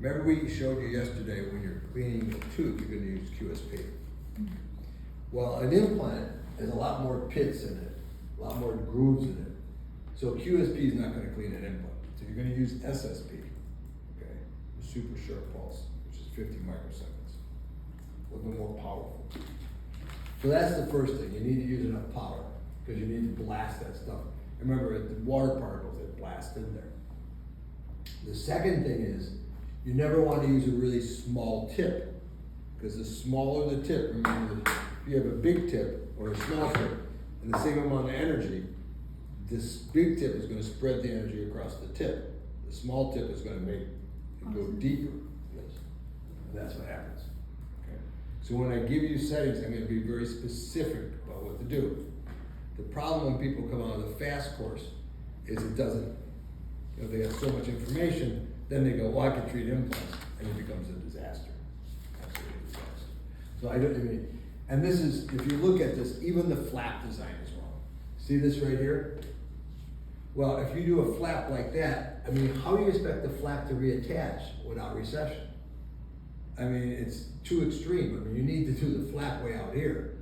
Remember we showed you yesterday when you're cleaning a tooth, you're gonna use QSP. Well, an implant has a lot more pits in it, a lot more grooves in it. So QSP is not gonna clean an implant. So you're gonna use SSP, okay? The super short pulse, which is 50 microseconds. A little bit more powerful. So that's the first thing, you need to use enough power, because you need to blast that stuff. Remember, the water particles that blast in there. The second thing is, you never want to use a really small tip, because the smaller the tip, remember, if you have a big tip or a small tip, and the same amount of energy, this big tip is going to spread the energy across the tip. The small tip is going to make it go deeper. Yes. And that's what happens. Okay. So when I give you settings, I'm going to be very specific about what to do. The problem when people come out of the FAST course is it doesn't, they have so much information, then they go, well, I can treat implants, and it becomes a disaster. Absolutely a disaster. So I mean, and this is, if you look at this, even the flap design is wrong. See this right here? Well, if you do a flap like that, I mean, how do you expect the flap to reattach without recession? I mean, it's too extreme. I mean, you need to do the flap way out here,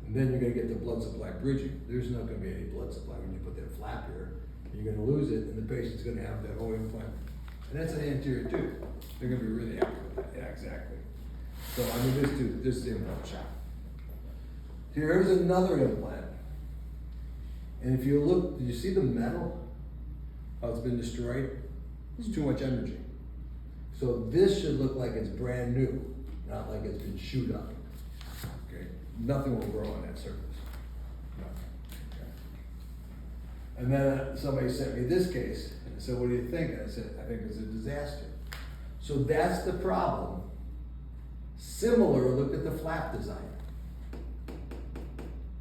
and then you're gonna get the blood supply bridging. There's not gonna be any blood supply when you put that flap here. You're gonna lose it, and the patient's gonna have that whole implant. And that's an anterior tooth. They're gonna be really happy with that. Yeah, exactly. So, I mean, this is the implant shop. Here's another implant. And if you look, did you see the metal? How it's been destroyed? It's too much energy. So this should look like it's brand new, not like it's been chewed up. Okay? Nothing will grow on that surface. No. Okay. And then somebody sent me this case, and I said, what do you think? And I said, I think it's a disaster. So that's the problem. Similar, look at the flap design.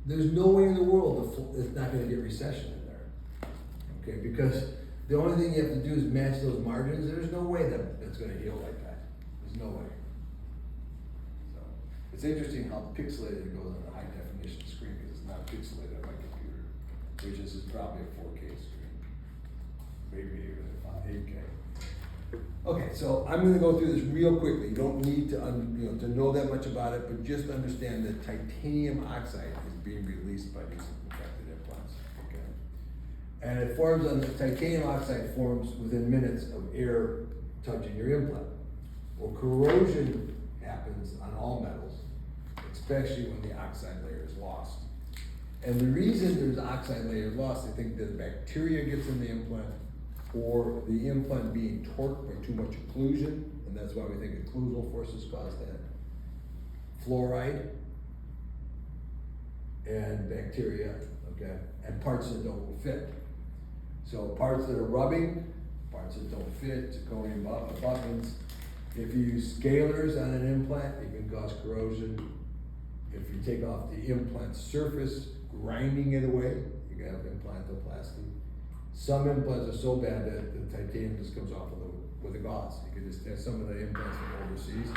There's no way in the world it's not gonna get recession in there. Okay, because the only thing you have to do is match those margins. There's no way that it's gonna heal like that. There's no way. So, it's interesting how pixelated it goes on a high definition screen, because it's not pixelated on my computer, which is probably a 4K screen. Maybe even a 8K. Okay, so I'm going to go through this real quickly. You don't need to to know that much about it, but just understand that titanium oxide is being released by these infected implants. Okay, and it forms on the titanium oxide forms within minutes of air touching your implant. Well, corrosion happens on all metals, especially when the oxide layer is lost. And the reason there's oxide layer lost, I think that bacteria gets in the implant, or the implant being torqued by too much occlusion, and that's why we think occlusal forces cause that. Fluoride and bacteria, okay, and parts that don't fit. So parts that are rubbing, parts that don't fit, zirconium abutments. If you use scalers on an implant, it can cause corrosion. If you take off the implant surface, grinding it away, you can have implantoplasty. Some implants are so bad that the titanium just comes off with a gauze. You could just have some of the implants from overseas,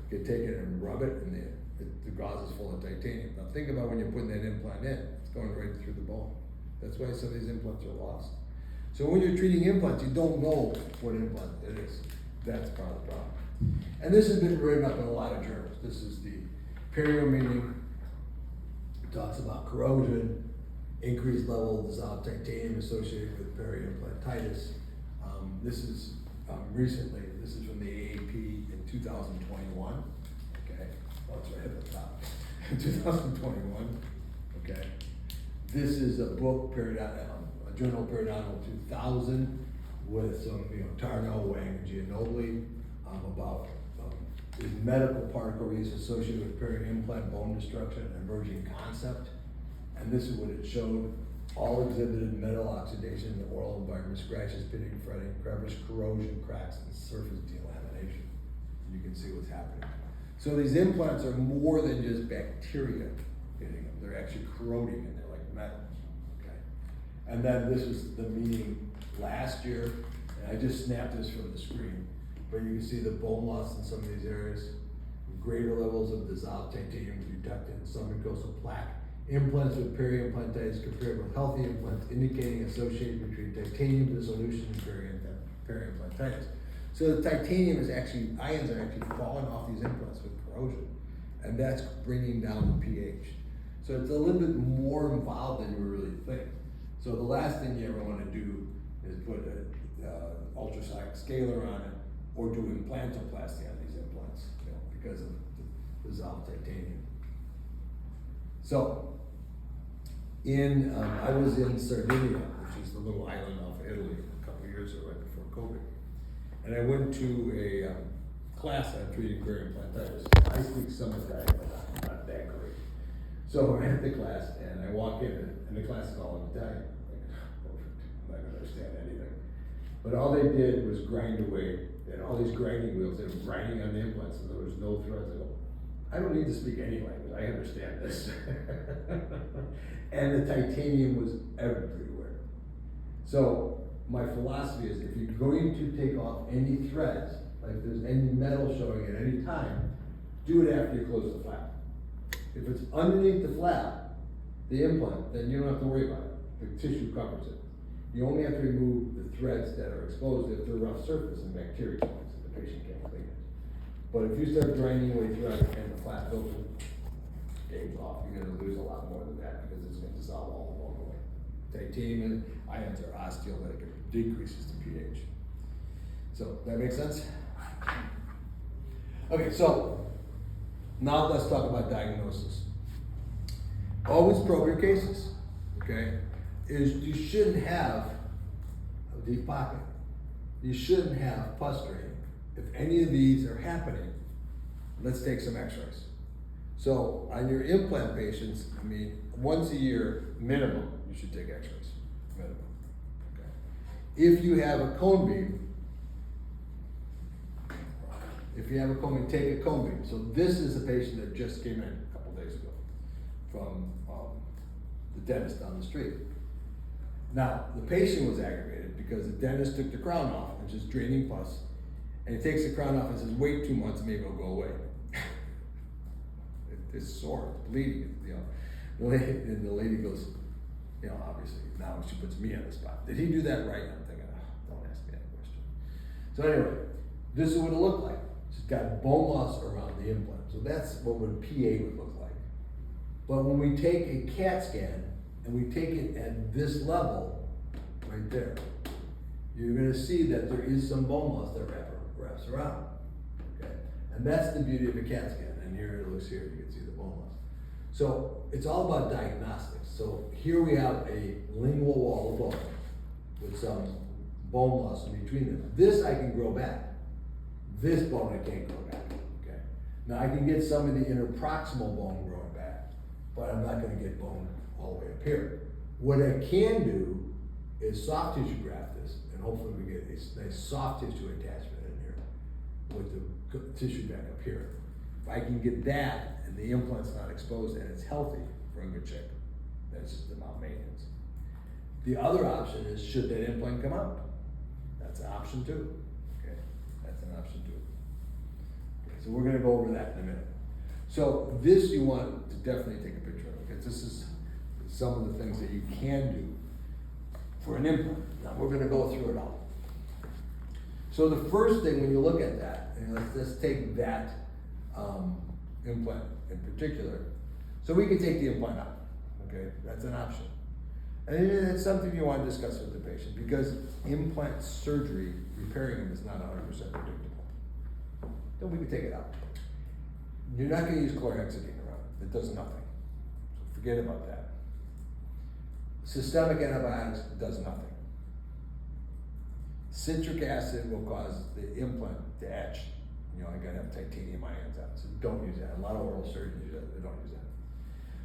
you could take it and rub it, and the gauze is full of titanium. Now think about when you're putting that implant in, it's going right through the bone. That's why some of these implants are lost. So when you're treating implants, you don't know what implant it is. That's part of the problem. And this has been written up in a lot of journals. This is the Perio meeting. It talks about corrosion, increased level of dissolved titanium associated with periimplantitis. This is recently, this is from the AAP in 2021. Okay, well, it's right at the top. 2021. Okay, this is a book, a journal Periodontal 2000, with some, Tarnow, Wang, and Gianobili, about the medical particle release associated with peri-implant bone destruction, an emerging concept. And this is what it showed. All exhibited metal oxidation in the oral environment, scratches, pitting, fretting, crevice, corrosion, cracks, and surface delamination. You can see what's happening. So these implants are more than just bacteria hitting them. They're actually corroding and they're like metal. Okay. And then this was the meeting last year. And I just snapped this from the screen. But you can see the bone loss in some of these areas. Greater levels of dissolved titanium detected in submucosal plaque. Implants with periimplantitis compared with healthy implants, indicating association between titanium dissolution and periimplantitis. So the titanium is actually, ions are actually falling off these implants with corrosion, and that's bringing down the pH. So it's a little bit more involved than you really think. So the last thing you ever want to do is put an ultrasonic scaler on it, or do implantoplasty on these implants, because of the dissolved titanium. So, I was in Sardinia, which is the little island off Italy, a couple of years ago, right before COVID. And I went to a class on treating periimplantitis. I speak some Italian, but not that great. So I at the class, and I walk in, and the class is all in Italian. Perfect, I'm not gonna understand anything. But all they did was grind away, and all these grinding wheels, they were grinding on the implants, and there was no threads. I go, I don't need to speak any language, I understand this. And the titanium was everywhere. So my philosophy is, if you're going to take off any threads, like if there's any metal showing at any time, do it after you close the flap. If it's underneath the flap, the implant, then you don't have to worry about it. The tissue covers it. You only have to remove the threads that are exposed if they're rough surface and bacteria can, so the patient can't clean it. But if you start draining away thread and the flap's open, game's off. You're gonna lose a lot more than that because it's gonna dissolve all the bone away. Titanium ions are osteolytic, it decreases the pH. So, that makes sense? Okay, so now let's talk about diagnosis. Always probe your cases, okay? You shouldn't have a deep pocket. You shouldn't have pus draining. If any of these are happening, let's take some x-rays. So on your implant patients, I mean, once a year, minimum, you should take x-rays, minimum, okay? If you have a cone beam, take a cone beam. So this is a patient that just came in a couple days ago from the dentist down the street. Now, the patient was aggravated because the dentist took the crown off and just draining pus, and he takes the crown off and says, wait 2 months, maybe it'll go away. It's sore, it's bleeding, and the lady goes, obviously, now she puts me on the spot. Did he do that right? I'm thinking, don't ask me that question. So anyway, this is what it looked like. She's got bone loss around the implant. So that's what a PA would look like. But when we take a CAT scan, and we take it at this level, right there, you're gonna see that there is some bone loss that wraps around, okay? And that's the beauty of a CAT scan, and here it looks here, you can see the bone loss. So it's all about diagnostics. So here we have a lingual wall of bone with some bone loss in between them. This I can grow back. This bone I can't grow back, okay? Now I can get some of the interproximal bone growing back, but I'm not gonna get bone all the way up here. What I can do is soft tissue graft this, and hopefully we get a nice soft tissue attachment in here with the tissue back up here. If I can get that and the implant's not exposed and it's healthy, we're in good shape. That's just about maintenance. The other option is, should that implant come out? That's an option too. Okay, that's an option too. Okay, so we're gonna go over that in a minute. So this you want to definitely take a picture of, because this is some of the things that you can do for an implant. Now we're gonna go through it all. So the first thing when you look at that, and let's take that implant in particular. So we can take the implant out, okay? That's an option. And it's something you want to discuss with the patient, because implant surgery, repairing them is not 100% predictable. So we can take it out. You're not gonna use chlorhexidine around it. It does nothing. So forget about that. Systemic antibiotics does nothing. Citric acid will cause the implant to etch. I gotta have titanium ions out, so don't use that. A lot of oral surgeons use that, they don't use that.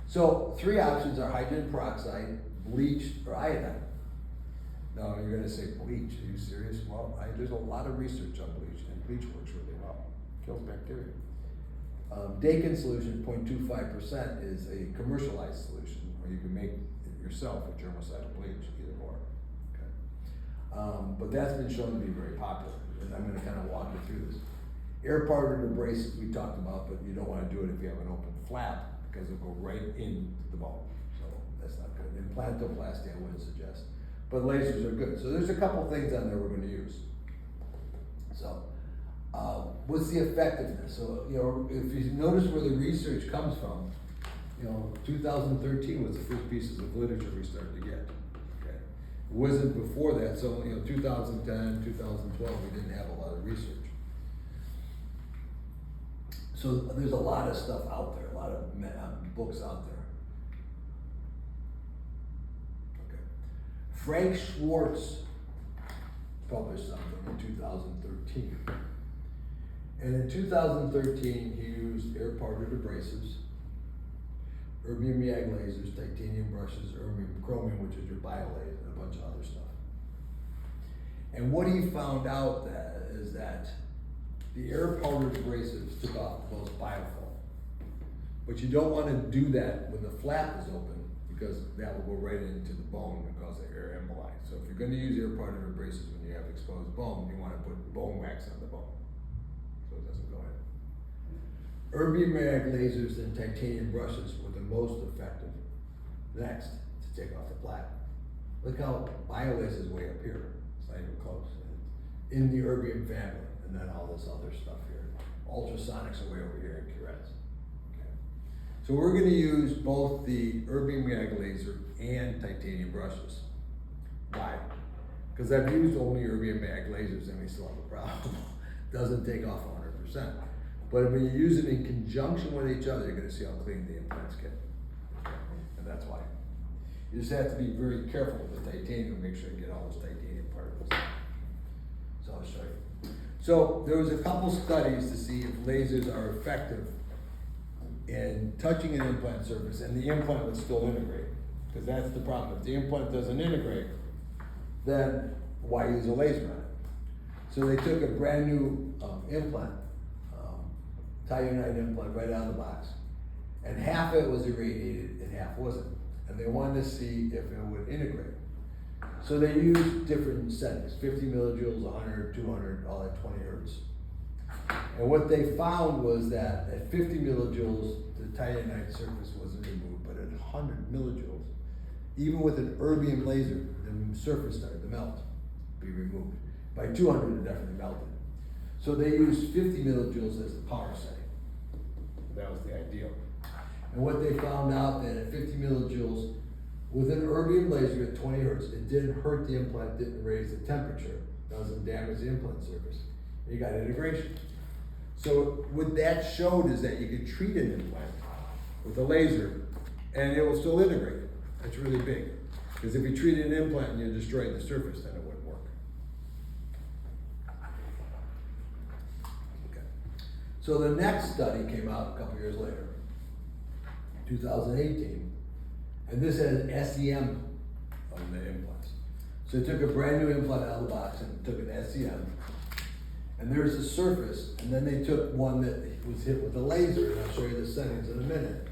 So 3 options are hydrogen peroxide, bleach, or iodine. Now you're gonna say, bleach, are you serious? Well, there's a lot of research on bleach, and bleach works really well. Kills bacteria. Dakin solution, 0.25%, is a commercialized solution, or you can make it yourself with germicidal bleach, either or. Okay. But that's been shown to be very popular, and I'm gonna kind of walk you through this. Air parted braces we talked about, but you don't want to do it if you have an open flap, because it'll go right into the bone. So that's not good. Implantoplasty I wouldn't suggest. But lasers are good. So there's a couple things on there we're going to use. So, what's the effectiveness? So, you know, if you notice where the research comes from, you know, 2013 was the first pieces of literature we started to get. Okay, it wasn't before that. So, you know, 2010, 2012, we didn't have a lot of research. So there's a lot of stuff out there, a lot of books out there. Okay, Frank Schwartz published something in 2013. And in 2013, he used air parted abrasives, erbium YAG lasers, titanium brushes, erbium chromium, which is your biolaser, and a bunch of other stuff. And what he found out is that the air parted abrasives took off the most biofilm. But you don't want to do that when the flap is open, because that will go right into the bone and cause the air emboli. So if you're going to use air parted abrasives when you have exposed bone, you want to put bone wax on the bone, so it doesn't go in. Erbium YAG lasers and titanium brushes were the most effective. Next, to take off the flap. Look how biolaser is way up here. It's not even close. In the erbium family, and then all this other stuff here. Ultrasonics are way over here in curettes. Okay. So we're going to use both the erbium YAG laser and titanium brushes. Why? Because I've used only erbium YAG lasers and we still have a problem. Doesn't take off 100%. But when you use it in conjunction with each other, you're going to see how clean the implants get. And that's why. You just have to be very careful with the titanium, make sure you get all those titanium particles. So I'll show you. So there was a couple studies to see if lasers are effective in touching an implant surface and the implant would still integrate. Because that's the problem. If the implant doesn't integrate, then why use a laser on it? So they took a brand new implant, titanium implant right out of the box. And half of it was irradiated and half wasn't. And they wanted to see if it would integrate. So they used different settings, 50 millijoules, 100, 200, all at 20 hertz. And what they found was that at 50 millijoules, the titanite surface wasn't removed, but at 100 millijoules, even with an erbium laser, the surface started to melt, be removed. By 200, it definitely melted. So they used 50 millijoules as the power setting. That was the ideal. And what they found out that at 50 millijoules, with an erbium laser at 20 hertz, it didn't hurt the implant, didn't raise the temperature, doesn't damage the implant surface. You got integration. So what that showed is that you could treat an implant with a laser and it will still integrate. That's really big. Because if you treat an implant and you destroy the surface, then it wouldn't work. Okay. So the next study came out a couple years later, 2018. And this has SEM on the implants. So they took a brand new implant out of the box and took an SEM. And there's a surface, and then they took one that was hit with a laser, and I'll show you the settings in a minute.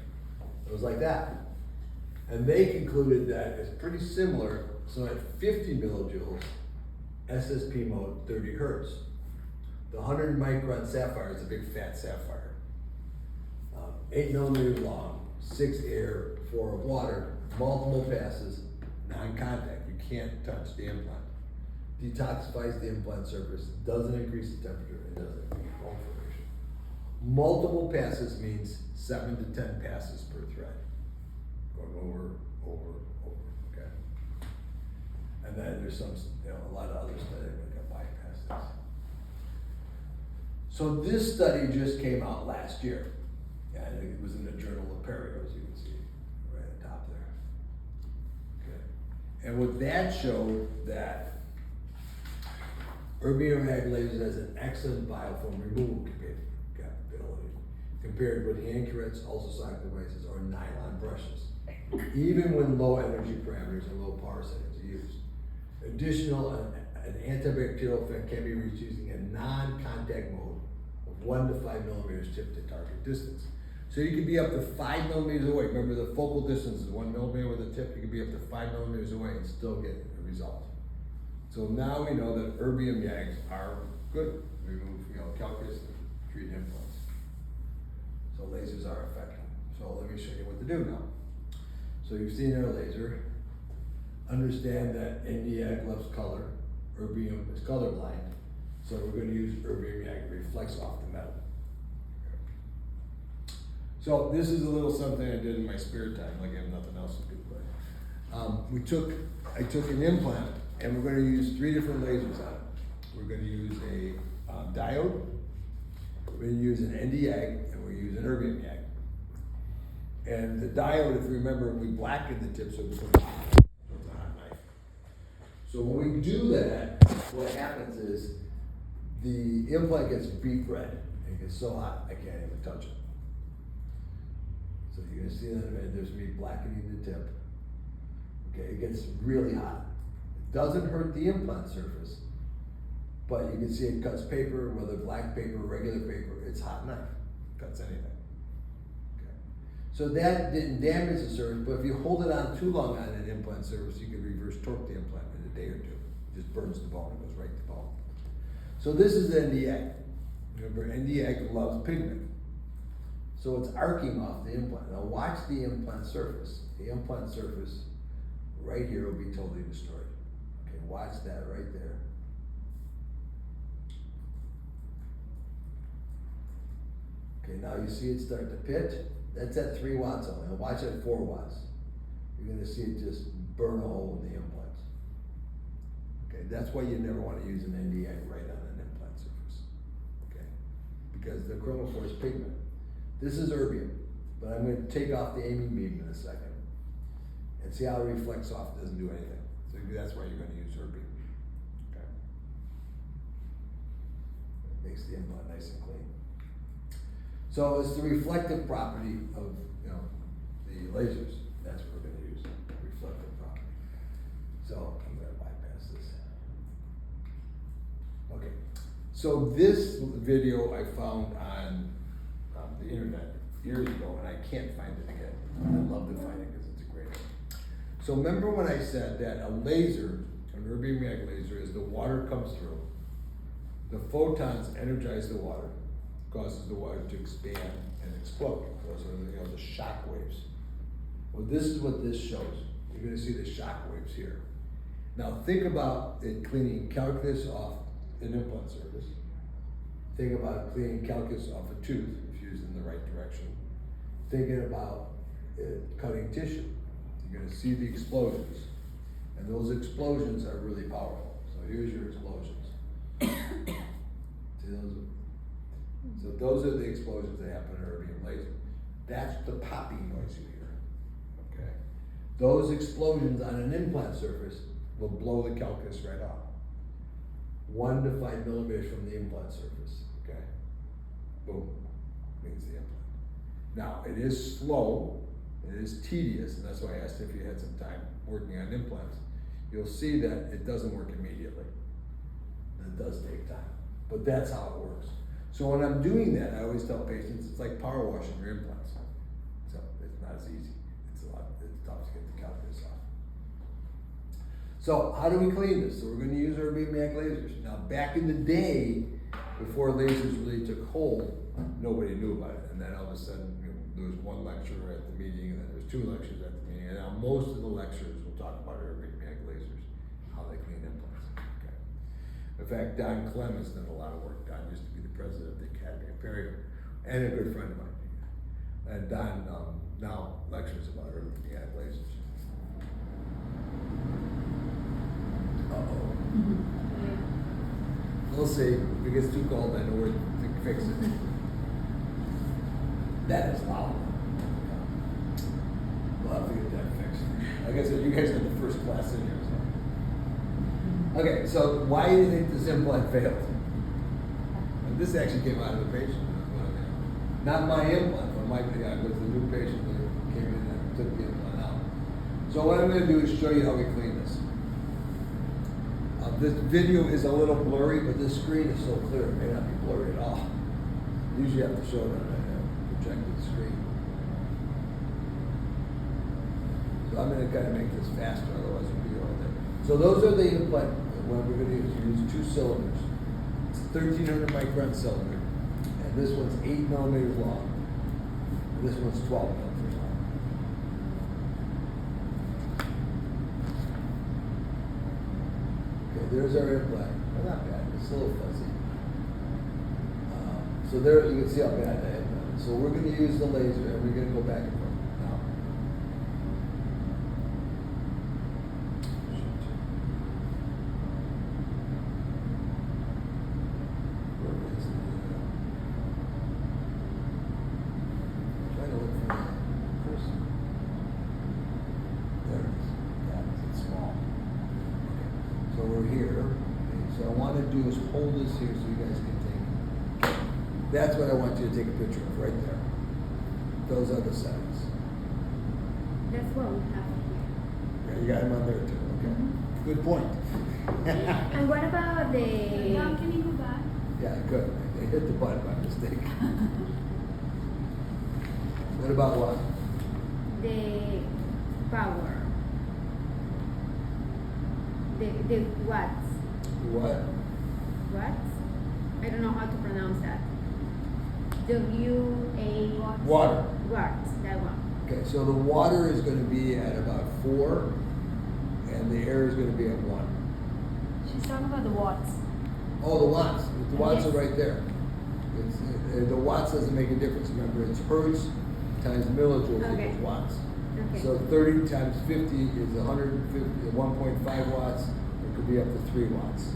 It was like that. And they concluded that it's pretty similar. So at 50 millijoules, SSP mode, 30 hertz. The 100 micron sapphire is a big fat sapphire. 8 millimeters long, 6 air, 4 of water, multiple passes, non-contact. You can't touch the implant. Detoxifies the implant surface, doesn't increase the temperature, and doesn't increase bone formation. Multiple passes means 7 to 10 passes per thread. Going over, okay? And then there's some, a lot of other studies that bypass this. So this study just came out last year. Yeah, I think it was in the Journal of Perio, as you can see, right at the top there. Okay. And what that showed that erbium YAG lasers has an excellent biofilm removal capability compared with hand curettes, ultrasonic devices, or nylon brushes, even when low energy parameters and low power settings are used. Additional, an antibacterial effect can be reached using a non-contact mode of 1 to 5 millimeters tip to target distance. So you can be up to 5 millimeters away. Remember, the focal distance is 1 millimeter with a tip. You can be up to 5 millimeters away and still get a result. So now we know that erbium YAGs are good. Remove, calculus and treat implants. So lasers are effective. So let me show you what to do now. So you've seen our laser. Understand that Nd:YAG loves color. Erbium is colorblind. So we're gonna use erbium YAG, reflects off the metal. So this is a little something I did in my spare time, like I have nothing else to do, but, I took an implant and we're gonna use 3 different lasers on it. We're gonna use a diode, we're gonna use an ND YAG, and we're using erbium YAG. And the diode, if you remember, we blackened the tip so it becomes hot. So it's a hot knife. So when we do that, what happens is the implant gets beet red. It gets so hot, I can't even touch it. So you're gonna see that in a minute, there's me blackening the tip. Okay, it gets really hot. It doesn't hurt the implant surface, but you can see it cuts paper, whether black paper, regular paper, it's hot knife, cuts anything. Okay. So that didn't damage the surface, but if you hold it on too long on an implant surface, you can reverse torque the implant in a day or 2. It just burns the bone, it goes right to the bone. So this is the ND YAG. Remember, ND YAG loves pigment. So it's arcing off the implant. Now watch the implant surface. The implant surface right here will be totally destroyed. Okay, watch that right there. Okay, now you see it start to pit. That's at 3 watts only. Now watch at 4 watts. You're gonna see it just burn a hole in the implants. Okay, that's why you never want to use an ND YAG right on an implant surface. Okay, because the chromophore is pigment. This is erbium, but I'm going to take off the aiming beam in a second and see how it reflects off. It doesn't do anything. So that's why you're going to use erbium. Okay. It makes the implant nice and clean. So it's the reflective property of the lasers. That's what we're going to use. Reflective property. So I'm going to bypass this. Okay. So this video I found on the internet years ago, and I can't find it again. I'd love to find it because it's a great one. So remember when I said that a laser, an erbium YAG laser, as the water comes through, the photons energize the water, causes the water to expand and explode. Those are the shock waves. Well, this is what this shows. You're going to see the shock waves here. Now think about it cleaning calculus off an implant surface. Think about cleaning calculus off a tooth if used in the right direction. Thinking about cutting tissue. You're going to see the explosions. And those explosions are really powerful. So here's your explosions. See those? So those are the explosions that happen in erbium laser. That's the popping noise you hear. Okay. Those explosions on an implant surface will blow the calculus right off. 1 to 5 millimeters from the implant surface. Okay. Boom. Means the implant. Now it is slow, it is tedious, and that's why I asked if you had some time working on implants. You'll see that it doesn't work immediately. It does take time, but that's how it works. So when I'm doing that, I always tell patients it's like power washing your implants. So it's not as easy. It's tough to get the calculus off. So how do we clean this? So we're going to use our erbium YAG lasers. Now back in the day, before lasers really took hold, nobody knew about it. And then all of a sudden, there was 1 lecturer at the meeting, and then there was 2 lectures at the meeting. And now most of the lecturers will talk about erbium YAG lasers, how they clean implants. Okay. In fact, Don Clem has done a lot of work. Don used to be the president of the Academy of Perio, and a good friend of mine. And Don now lectures about erbium YAG lasers. Uh-oh. We'll see. If it gets too cold, I know where to fix it. That is loud. We'll have to get that fixed. Like I said, you guys are the first class in here. So. Okay, so why do you think this implant failed? And this actually came out of the patient. Not my implant, but it was the new patient that came in and took the implant out. So what I'm going to do is show you how we clean this. This video is a little blurry, but this screen is so clear, it may not be blurry at all. Usually you have to show it on a projected screen. So I'm going to kind of make this faster, otherwise it'll be all day. So those are the implant, what we're going to use 2 cylinders. It's a 1300 micron cylinder, and this one's 8 millimeters long, and this one's 12 millimeters long. There's our implant. Well, not bad, it's a little fuzzy. So there, you can see how bad that is. So we're gonna use the laser and we're gonna go back and forth now. Where is the, trying to look for the first. There it is. Yeah, it's small. Okay. So we're here. Okay. So I want to do is hold this here so you guys can take. That's what I want you to take a picture of right there. Those are the settings. That's what we have Yeah, you got him on there too. Okay. Good point. here. And what about the? Now, can you go back? Yeah, good. They hit the button by mistake. What about what? The power. The watts. What? Watts? I don't know how to pronounce that. W-A. Water. Watts, that one. Okay, so the water is going to be at about 4, and the air is going to be at 1. She's talking about the watts. Oh, the watts. The watts Yes. are right there. It's, the watts doesn't make a difference. Remember, it's hertz times millijoules Okay. equals watts. Okay. So 30 times 50 is 150, 1.5 watts. It could be up to 3 watts.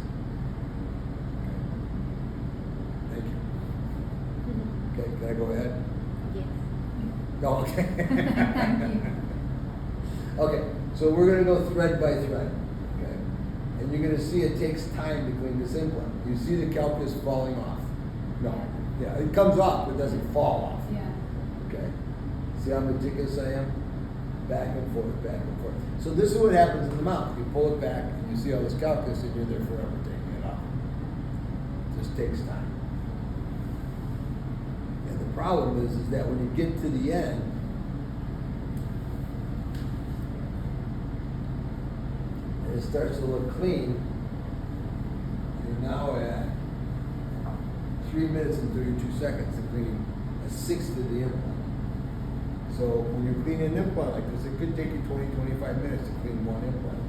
Okay. Thank you. Okay, can I go ahead? Yes. No, okay. Thank you. Okay, so we're gonna go thread by thread, okay? And you're gonna see it takes time between this implant. You see the calculus falling off? No, yeah, it comes off, but doesn't fall off, Yeah. okay? See how meticulous I am? Back and forth, back and forth. So this is what happens in the mouth. You pull it back, and you see all this calculus, and you're there forever taking it off. It just takes time. And the problem is that when you get to the end, and it starts to look clean, you're now at 3 minutes and 32 seconds to clean a sixth of the implant. So when you clean an implant like this, it could take you 20, 25 minutes to clean one implant.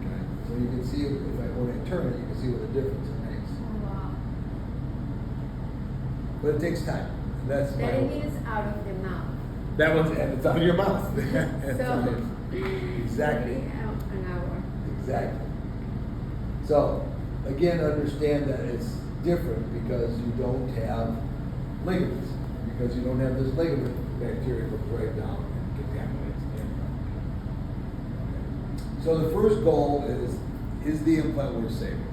Okay. So you can see, when I turn it, you can see what the difference it makes. Oh, wow. But it takes time. And that's my That hope. is out of the mouth. That one's, and it's out of your mouth. It's So. out of- Exactly. An hour. Exactly. So, again, understand that it's different because you don't have ligaments. Because you don't have this ligament, bacteria will break down and contaminate the implant. Okay. So the first goal is the implant worth saving?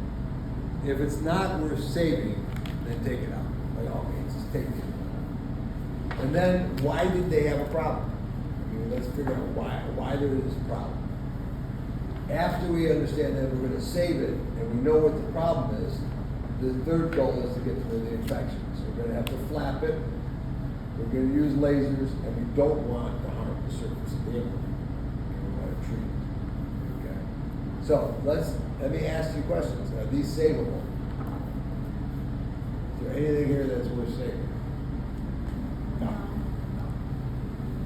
If it's not worth saving, then take it out. By all means, just take the implant out. And then, why did they have a problem? I mean, let's figure out why there is this problem. After we understand that we're going to save it and we know what the problem is, the third goal is to get rid of the infection. So we're going to have to flap it. We're going to use lasers, and we don't want to harm the surface of the implant. We want to treat it. Okay. So let me ask you questions. Are these savable? Is there anything here that's worth saving? No.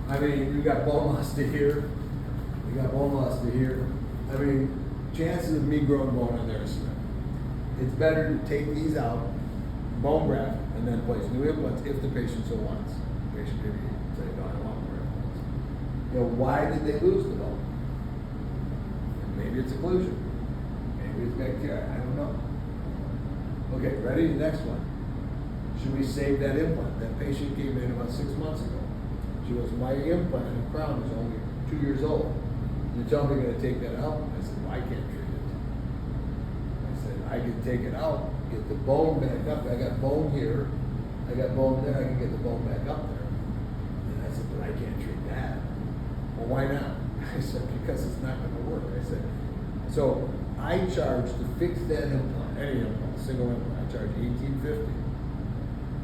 I mean, you got bone loss to here. You got bone loss to here. I mean, chances of me growing bone on there is slim. It's better to take these out, bone graft, and then place new implants if the patient so wants. The patient maybe say, no, I don't want more implants. You know, why did they lose the bone? Maybe it's occlusion. Maybe it's bacteria. I don't know. Okay, ready? The next one. Should we save that implant? That patient came in about 6 months ago. She goes, my implant in the crown is only 2 years old. You tell me you're going to take that out? I said, well, I can't treat it. I said, I can take it out, get the bone back up. I got bone here. I got bone there. I can get the bone back up there. And I said, but I can't treat that. Well, why not? I said, because it's not going to work. I said, so I charge to fix that implant, any implant, single implant, I charge $1,850.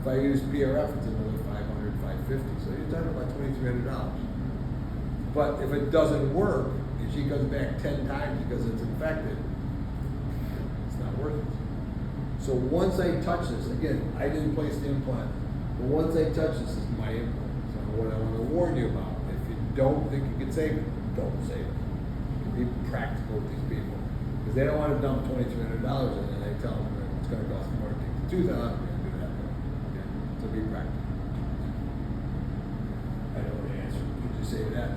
If I use PRF, it's another $500, $550. So you're talking about $2,300. But if it doesn't work, and she comes back 10 times because it's infected, it's not worth it. So once I touch this, again, I didn't place the implant, but once I touch this, it's my implant. So what I want to warn you about, if you don't think you can save it, don't save it. You be practical with these people. Because they don't want to dump $2,300 in, and they tell them that it's going to cost more to take the tooth out, you're going to do that. repractice. I know the answer. Could you say that?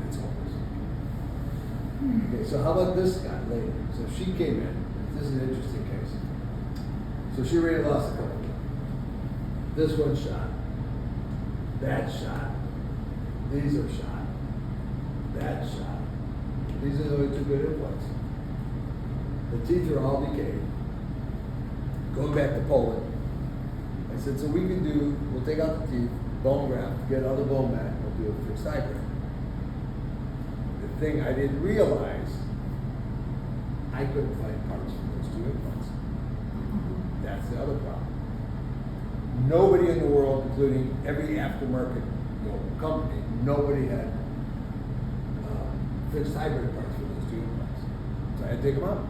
It's hopeless. Okay, so how about this guy later? So she came in. This is an interesting case. So she already lost a couple. This one shot. That shot. These are shot. That shot. These are the only two good implants. The teeth are all decayed. Going back to Poland, I said, so we'll take out the teeth, bone graft, get all the bone back, we'll do a fixed hybrid. The thing I didn't realize, I couldn't find parts for those two implants. That's the other problem. Nobody in the world, including every aftermarket company, nobody had fixed hybrid parts for those two implants. So I had to take them out.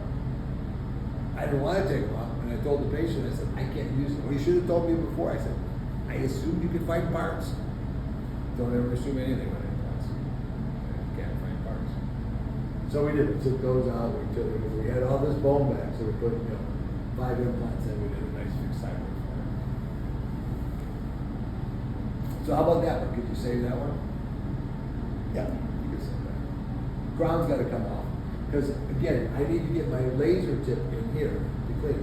I didn't want to take them out, and I told the patient, I said, I can't use them. Well, you should have told me before. I said, I assumed you could find parts. Don't ever assume anything with implants. You can't find parts. So we did. We took those out. We had all this bone back, so we put 5 implants in. We did a nice fixed hybrid for it. So how about that one? Could you save that one? Yeah, you can save that. Crown's got to come off. Because again, I need to get my laser tip in here to clean.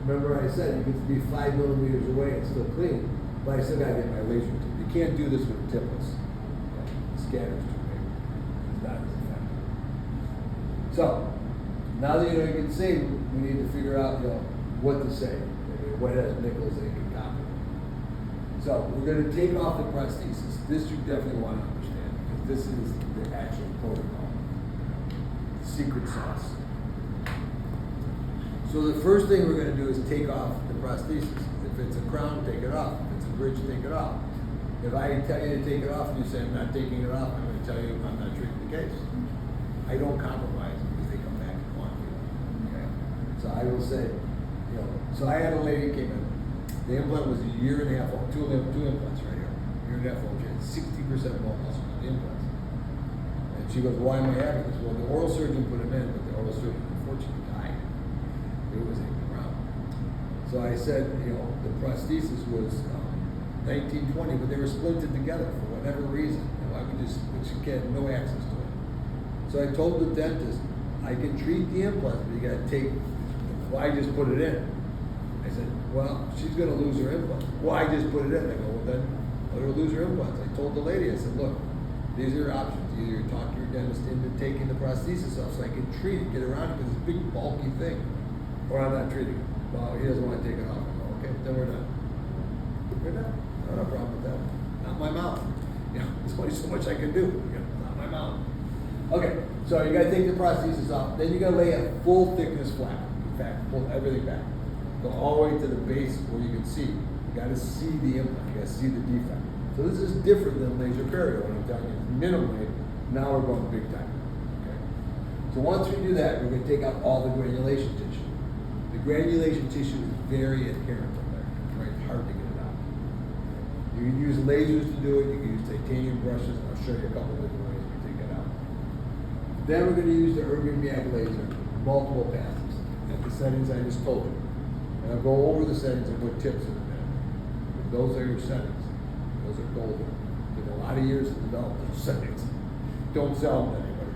Remember I said you can be 5 millimeters away and still clean, but I still got to get my laser tip. You can't do this with tipless. The scanner's too big. It's not as effective. So, now that you can see, we need to figure out what to say. What has nickels and can copper. So, we're going to take off the prosthesis. This you definitely want to understand, because this is the actual protocol. Secret sauce. So the first thing we're going to do is take off the prosthesis. If it's a crown, take it off. If it's a bridge, take it off. If I tell you to take it off and you say I'm not taking it off, I'm going to tell you I'm not treating the case. I don't compromise because they come back and want you. Okay? So I will say, so I had a lady came in. The implant was a year and a half old. Two implants right here. Year and a half old. She had 60% bone muscle on the implants. She goes, why am I having this? Well, the oral surgeon put him in, but the oral surgeon unfortunately died. It was hanging around. So I said, the prosthesis was 1920, but they were splinted together for whatever reason. She had no access to it. So I told the dentist, I can treat the implant, but you got to take, why just put it in? I said, well, she's going to lose her implant. Why just put it in? I go, well, then let her lose her implants. I told the lady, I said, look, these are your options. Either talk your dentist into taking the prosthesis off so I can treat it, get around it, because it's a big, bulky thing. Or I'm not treating it. Well, he doesn't want to take it off. I go, okay, then we're done. We're done. No problem with that. Not my mouth. There's only so much I can do. Not my mouth. Okay, so you got to take the prosthesis off. Then you got to lay a full thickness flap. In fact, pull everything back. Go all the way to the base where you can see. You got to see the implant. You got to see the defect. So this is different than laser perio. When I'm telling you minimally, now we're going big time. Okay. So once we do that, we're going to take out all the granulation tissue. The granulation tissue is very adherent in there. It's very hard to get it out. You can use lasers to do it. You can use titanium brushes. I'll show you a couple of different ways we take it out. Then we're going to use the Ergonomia laser, multiple passes at the settings I just told you. And I'll go over the settings and put tips in a minute. But those are your settings. Those are golden. Took a lot of years to develop those settings. Don't sell them to anybody.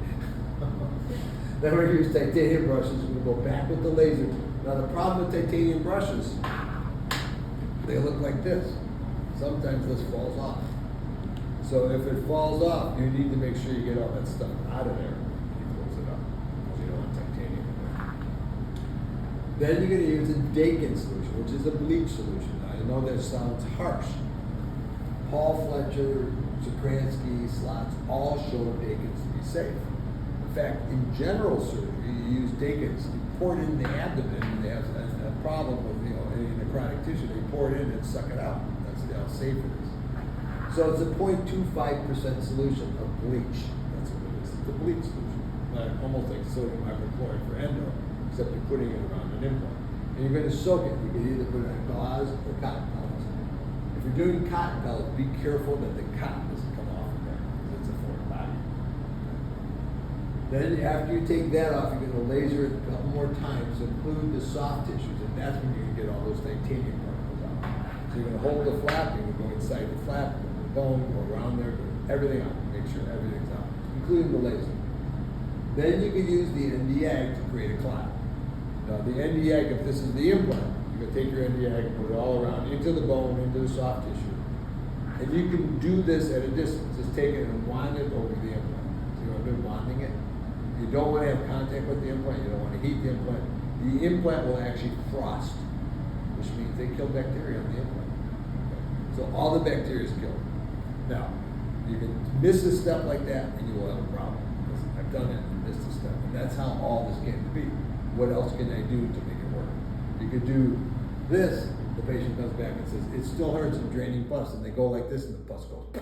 Then we're going to use titanium brushes. We're going to go back with the laser. Now the problem with titanium brushes, they look like this. Sometimes this falls off. So if it falls off, you need to make sure you get all that stuff out of there. You close it up. Because you don't want titanium in there. Then you're going to use a Dakin solution, which is a bleach solution. Now, I know that sounds harsh. Paul Fletcher, Zakransky, Slots all show Dakins to be safe. In fact, in general surgery, you use Dakins. You pour it in the abdomen when they have a problem with any necrotic tissue. They pour it in and suck it out. That's how safe it is. So it's a 0.25% solution of bleach. That's what it is. It's a bleach solution. Almost like sodium hypochlorite for endo, except you're putting it around an implant. And you're going to soak it. You can either put it on gauze or cotton pellets. If you're doing cotton pellets, be careful that the cotton doesn't come off of there, because it's a foreign body. Then after you take that off, you're going to laser it a couple more times, include the soft tissues, and that's when you can get all those titanium particles out. So you're gonna hold the flap, you're gonna go inside the flap, the bone, go around there, go everything out, make sure everything's out, including the laser. Then you can use the Nd:YAG to create a clot. Now the Nd:YAG, if this is the implant, you're gonna take your Nd:YAG, put it all around, into the bone, into the soft tissue. And you can do this at a distance, just take it and wand it over the implant. See what I'm doing, wanding it? You don't wanna have contact with the implant, you don't wanna heat the implant. The implant will actually frost, which means they kill bacteria on the implant. So all the bacteria is killed. Now, you can miss a step like that and you will have a problem. Because I've done it and missed a step. And that's how all this came to be. What else can I do to make it work? You could do this, the patient comes back and says, it still hurts and draining pus, and they go like this and the pus goes, you're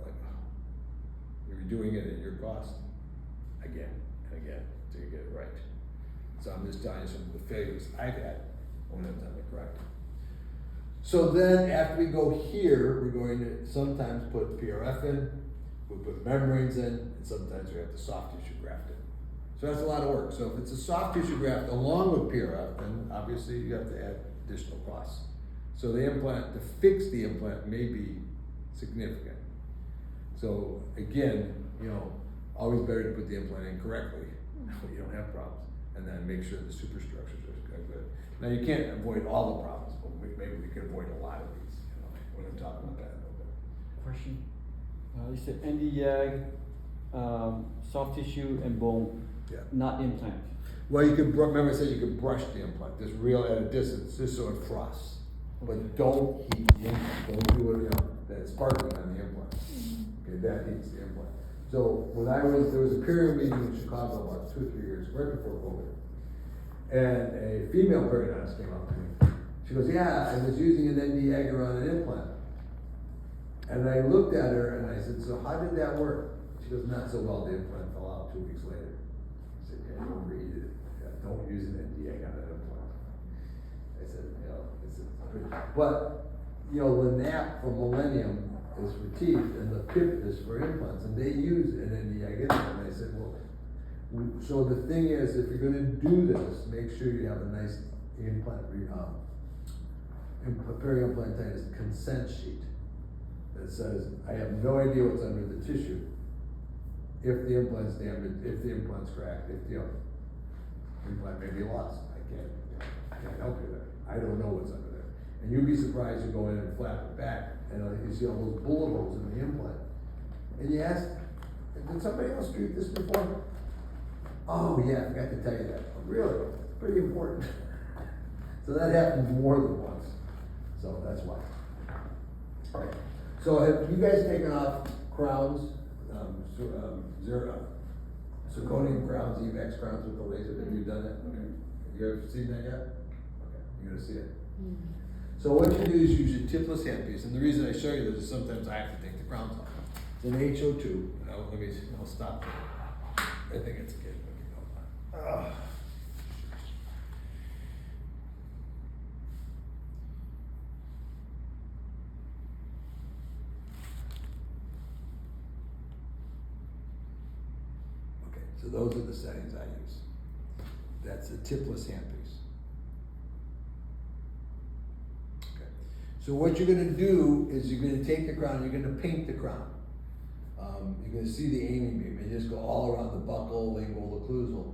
like, oh. You're doing it at your cost again and again until you get it right. So I'm just telling you some of the failures I've had when I've done it correct. So then after we go here, we're going to sometimes put PRF in, we put membranes in, and sometimes we have the soft tissue graft in. So that's a lot of work. So if it's a soft tissue graft along with PRF, then obviously you have to add additional costs. So the implant, to fix the implant may be significant. So again, you know, always better to put the implant in correctly so you don't have problems. And then make sure the superstructures are good. Now you can't avoid all the problems, but maybe we can avoid a lot of these. You know, we're going to talk about that in a little bit. Question. You said Nd:YAG, soft tissue and bone, Yeah. not implant. Well, you can, remember I said you can brush the implant, just real at a distance, just so it frosts. But don't heat the implant, don't do it, you know, that's sparkling on the implant. Okay, that heats the implant. So when there was a period meeting in Chicago about 2 or 3 years, right before COVID. And a female periodontist came up to me. She goes, yeah, I was using an Nd:YAG around an implant. And I looked at her and I said, so how did that work? She goes, not so well, the implant fell out 2 weeks later. I said, yeah, you overheated it. Yeah, don't use an Nd:YAG on an implant. I said, you know, but, you know, Lanap from Millennium is for teeth and the PIP is for implants, and they use an Nd:YAG implant. And I said, well, so the thing is, if you're gonna do this, make sure you have a nice implant, peri-implantitis consent sheet that says, I have no idea what's under the tissue. If the implant's damaged, if the implant's cracked, if the implant may be lost, I can't help you there. I don't know what's under there. And you'd be surprised, you go in and flap it back, and you see all those bullet holes in the implant. And you ask, did somebody else treat this before? Oh yeah, I forgot to tell you that. Oh, really? It's pretty important. So that happens more than once. So that's why. All right. So have you guys taken off crowns, zirconium crowns, EVAX crowns with the laser? Have you done that? Okay. Have you ever seen that yet? Okay. You're gonna see it. So what you do is use your tipless handpiece, and the reason I show you this is sometimes I have to take the crowns off. It's an HO2. I'll stop. I think it's good. Okay, so those are the settings I use. That's a tipless handpiece. Okay, so what you're gonna do is you're gonna take the crown, you're gonna paint the crown. You're gonna see the aiming beam, and you just go all around the buccal, lingual, occlusal.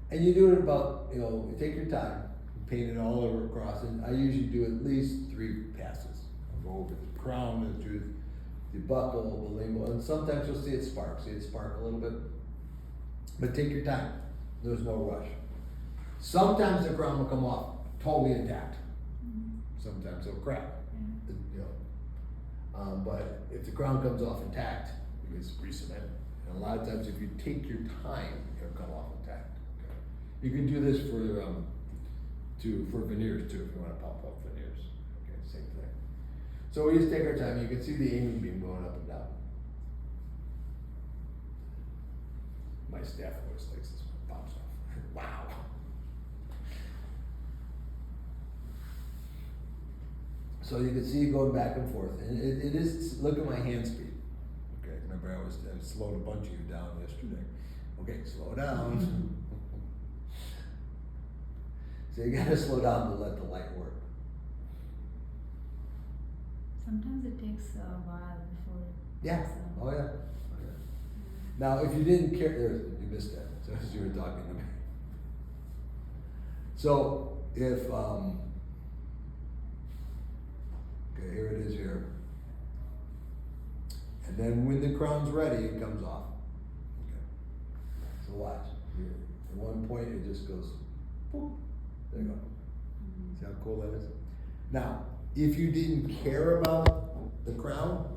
And you do it about, you know, you take your time, paint it all over across, and I usually do at least 3 passes. I'll go over the crown, the tooth, the buccal, the lingual, and sometimes you'll see it spark a little bit. But take your time, there's no rush. Sometimes the crown will come off totally intact. Sometimes it'll crack, you know. But if the crown comes off intact, you can re-cement it. And a lot of times if you take your time, it'll come off intact. You can do this for veneers too, if you want to pop up veneers. Okay, same thing. So we just take our time. You can see the aiming beam going up and down. My staff always likes this one. Pops off. Wow. So you can see it going back and forth, and it is. Look at my hand speed. Okay, remember I slowed a bunch of you down yesterday. Okay, slow down. So you gotta slow down to let the light work. Sometimes it takes a while before. Yeah, it's, oh yeah. Now, if you didn't care, you missed that, so as you were talking to me. So, if, okay, here it is here. And then when the crown's ready, it comes off. Okay. So watch, here, at one point it just goes, boop, there you go. See how cool that is? Now, if you didn't care about the crown,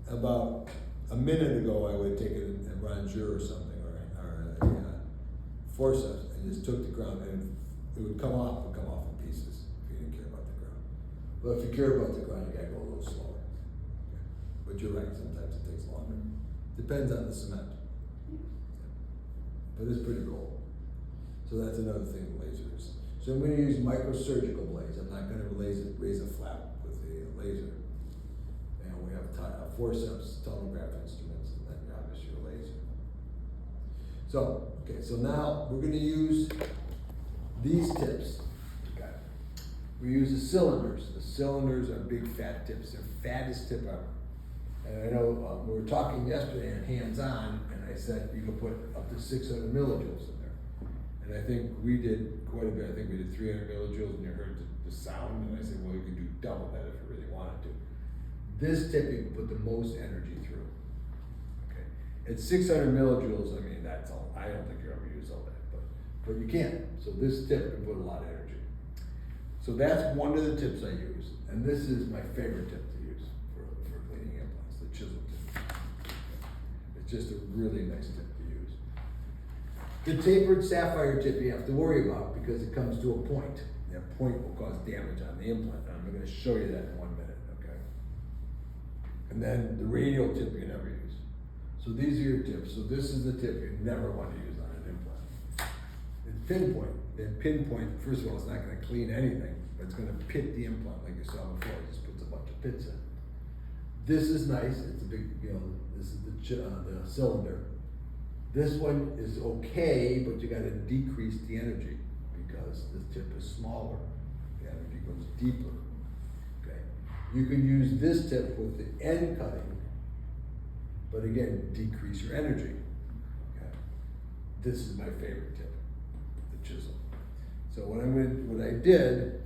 about a minute ago I would take it a rongeur or something, or a forceps, and just took the crown, and it would come off in pieces if you didn't care about the crown. But if you care about the crown, you gotta go a little slower. Okay. But you're right, sometimes it takes longer. Depends on the cement. But it's pretty cool. So that's another thing with lasers. So I'm going to use microsurgical blades. I'm not going to raise a flap with the laser. And we have forceps, tomograph instruments, and then obviously your laser. So, okay, so now we're going to use these tips. Okay. We use the cylinders. The cylinders are big fat tips. They're fattest tip ever. And I know we were talking yesterday on hands-on, and I said you could put up to 600 millijoules in there. And I think we did quite a bit. I think we did 300 millijoules, and you heard the sound. And I said, well, you could do double that if you really wanted to. This tip you can put the most energy through. Okay, at 600 millijoules, I mean that's all. I don't think you ever use all that, but you can. So this tip can put a lot of energy. So that's one of the tips I use, and this is my favorite tip to use for cleaning implants, the chisel tip. It's just a really nice tip to use. The tapered sapphire tip you have to worry about because it comes to a point. That point will cause damage on the implant. And I'm going to show you that in 1 minute, okay? And then the radial tip you never use. So these are your tips. So this is the tip you never want to use on an implant. It's pinpoint. And pinpoint, first of all, it's not going to clean anything, but it's going to pit the implant like you saw before. It just puts a bunch of pits in. This is nice. It's a big, this is the cylinder. This one is okay, but you got to decrease the energy because the tip is smaller. The energy goes deeper. Okay. You can use this tip with the end cutting, but again, decrease your energy. Okay. This is my favorite tip, the chisel. So what I did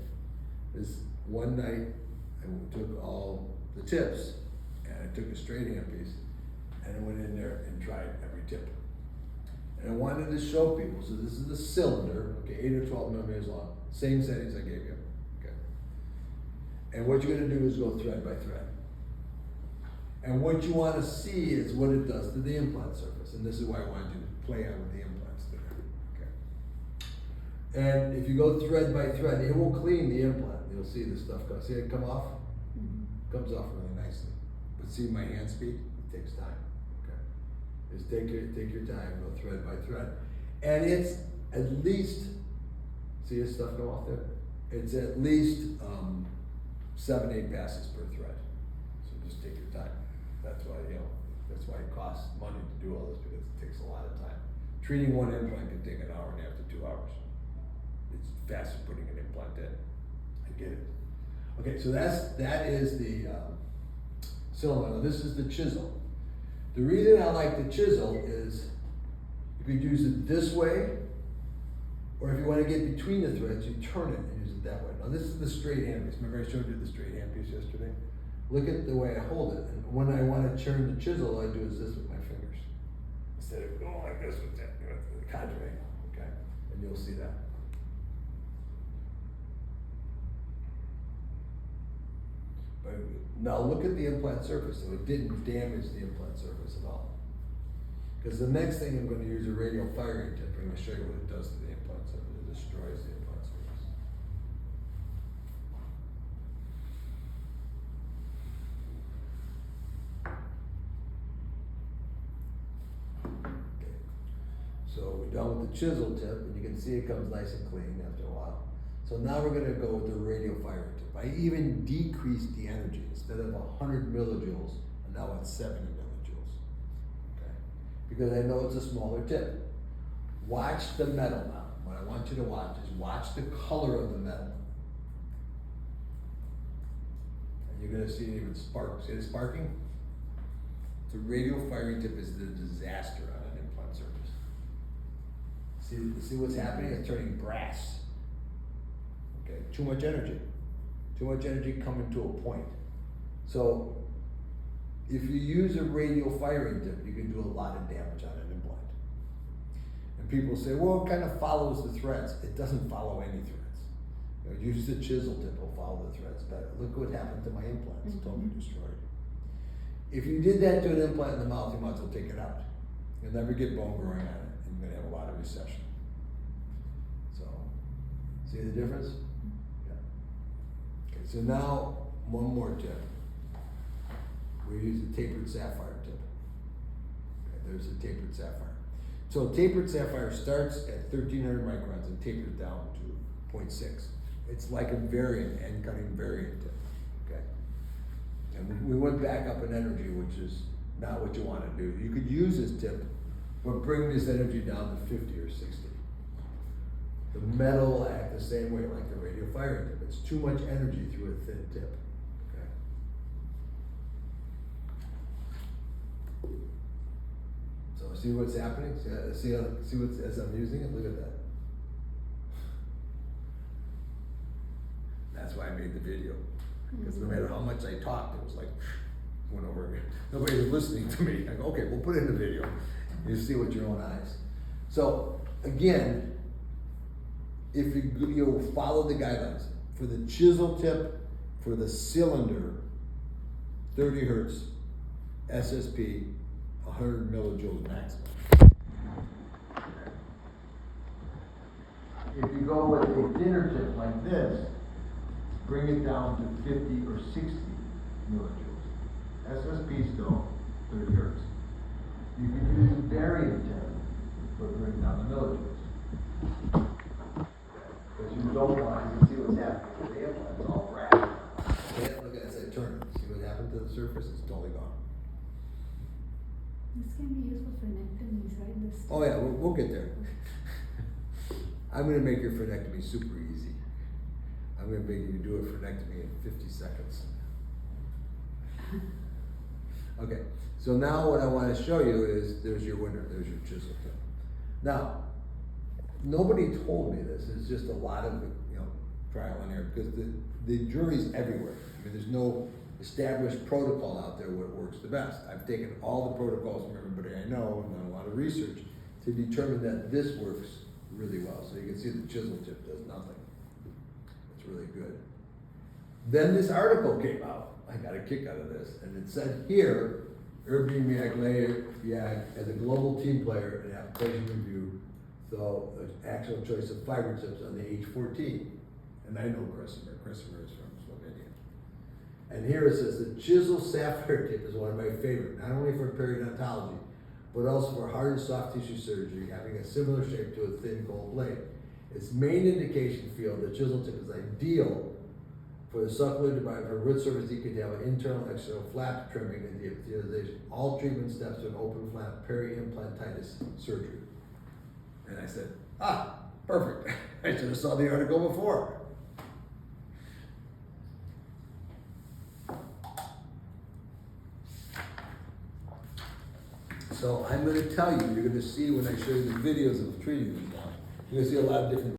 is one night I took all the tips and I took a straight hand piece and I went in there and tried every tip. And I wanted to show people, so this is the cylinder, okay, 8 or 12 millimeters long, same settings I gave you, okay. And what you're gonna do is go thread by thread. And what you wanna see is what it does to the implant surface, and this is why I wanted you to play out with the implants there, okay. And if you go thread by thread, it will clean the implant. You'll see the stuff come, see it come off? Comes off really nicely. But see my hand speed, it takes time. Is take your time, go thread by thread. And it's at least, see this stuff come off there? It's at least 7-8 passes per thread. So just take your time. That's why, that's why it costs money to do all this, because it takes a lot of time. Treating one implant can take 1.5 hours to 2 hours. It's faster putting an implant in. I get it. Okay, so that is the cylinder. Now this is the chisel. The reason I like the chisel is you could use it this way, or if you want to get between the threads, you turn it and use it that way. Now this is the straight hand piece. Remember I showed you the straight hand piece yesterday? Look at the way I hold it. And when I want to turn the chisel, all I do is this with my fingers. Instead of going like this with the cadre, okay? And you'll see that. But now look at the implant surface, so it didn't damage the implant surface at all. Because the next thing I'm going to use a radial firing tip. I'm going to show you what it does to the implant surface. It destroys the implant surface. Okay. So we're done with the chisel tip, and you can see it comes nice and clean after a while. So now we're going to go with the radial firing tip. I even decreased the energy. Instead of 100 millijoules, and now it's 70 millijoules. Okay? Because I know it's a smaller tip. Watch the metal now. What I want you to watch is watch the color of the metal. And you're gonna see it even spark. See the sparking? The radial firing tip is the disaster on an implant surface. See what's happening? It's turning brass. Okay, too much energy. Too much energy coming to a point. So, if you use a radial firing tip, you can do a lot of damage on an implant. And people say, well, it kind of follows the threads. It doesn't follow any threads. You know, use the chisel tip, will follow the threads better. Look what happened to my implants, totally destroyed. If you did that to an implant in the mouth, you might as well take it out. You'll never get bone growing on it, and you're gonna have a lot of recession. So, see the difference? Yeah. Okay, so now, one more tip. We use a tapered sapphire tip. Okay, there's a tapered sapphire. So tapered sapphire starts at 1300 microns and tapers down to 0.6. It's like a variant, end cutting variant tip, okay? And we went back up in energy, which is not what you wanna do. You could use this tip, but bring this energy down to 50 or 60. The metal will act the same way like the radial firing tip. It's too much energy through a thin tip, okay? So see what's happening? See what's, as I'm using it? Look at that. That's why I made the video. Because no matter how much I talked, it was like, went over again. Nobody was listening to me. I go, okay, we'll put it in the video. You see with your own eyes. So, again, if you follow the guidelines, for the chisel tip, for the cylinder, 30 hertz, SSP, 100 millijoules maximum. If you go with a thinner tip like this, bring it down to 50 or 60 millijoules. SSP still 30 hertz. You can use a variant tip, but bring down the millijoules. Because you don't want to see what's happening with the implant. It's all brass. Look at it, as I turn it. See what happened to the surface? It's totally gone. This can be used for frenectomies, right? This Oh yeah, we'll get there. I'm gonna make your frenectomy super easy. I'm gonna make you do a frenectomy in 50 seconds. Okay, so now what I wanna show you is, there's your winner, there's your chisel tip. Now, nobody told me this, it's just a lot of, trial and error, because the jury's everywhere. I mean, there's no established protocol out there what works the best. I've taken all the protocols from everybody I know and done a lot of research to determine that this works really well. So you can see the chisel tip does nothing. It's really good. Then this article came out. I got a kick out of this. And it said here, Irving Miaglayak as a global team player in application review, so the actual choice of fiber tips on the H14. And I know Kresimer. Kresimer is from Slovenia. And here it says the chisel sapphire tip is one of my favorite, not only for periodontology, but also for hard and soft tissue surgery, having a similar shape to a thin gold blade. Its main indication field, the chisel tip, is ideal for the succular divide for root surface decontamination, internal and external flap trimming and deepthization. All treatment steps to an open flap peri-implantitis surgery. And I said, perfect. I should have saw the article before. So I'm going to tell you, you're going to see when I show you the videos of treating these now, you're going to see a lot of different